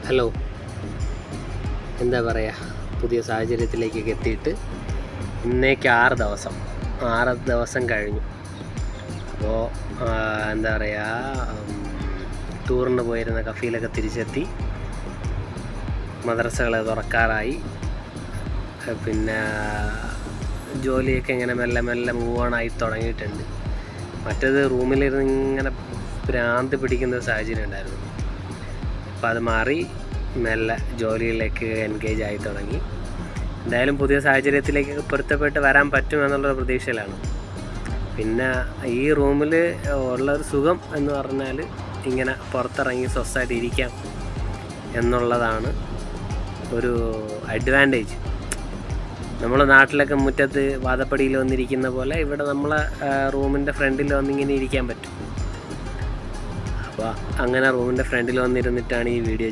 Hello, എന്താ പറയുക, പുതിയ സാഹചര്യത്തിലേക്കൊക്കെ എത്തിയിട്ട് ഇന്നേക്ക് 6 ദിവസം കഴിഞ്ഞു. അപ്പോൾ എന്താ പറയുക, ടൂറിന് പോയിരുന്ന കഫീലൊക്കെ തിരിച്ചെത്തി, മദ്രസകൾ തുറക്കാറായി, പിന്നെ ജോലിയൊക്കെ ഇങ്ങനെ മെല്ലെ മെല്ലെ മൂവ് ഓൺ ആയി തുടങ്ങിയിട്ടുണ്ട്. മറ്റേത് റൂമിലിരുന്ന് ഇങ്ങനെ ഭ്രാന്ത് പിടിക്കുന്ന സാഹചര്യം ഉണ്ടായിരുന്നു. അപ്പോൾ അത് മാറി മെല്ലെ ജോലിയിലേക്ക് എൻഗേജ് ആയി തുടങ്ങി. എന്തായാലും പുതിയ സാഹചര്യത്തിലേക്ക് പൊരുത്തപ്പെട്ട് വരാൻ പറ്റുമെന്നുള്ളൊരു പ്രതീക്ഷയിലാണ്. പിന്നെ ഈ റൂമിൽ ഉള്ളൊരു സുഖം എന്ന് പറഞ്ഞാൽ ഇങ്ങനെ പുറത്തിറങ്ങി സ്വസ്ഥമായിട്ട് ഇരിക്കാം എന്നുള്ളതാണ് ഒരു അഡ്വാൻറ്റേജ്. നമ്മൾ നാട്ടിലൊക്കെ മുറ്റത്ത് വാതപ്പടിയിൽ വന്നിരിക്കുന്ന പോലെ ഇവിടെ നമ്മളെ റൂമിൻ്റെ ഫ്രണ്ടിൽ വന്നിങ്ങനെ ഇരിക്കാൻ പറ്റും. അപ്പോൾ അങ്ങനെ റൂമിൻ്റെ ഫ്രണ്ടിൽ വന്നിരുന്നിട്ടാണ് ഈ വീഡിയോ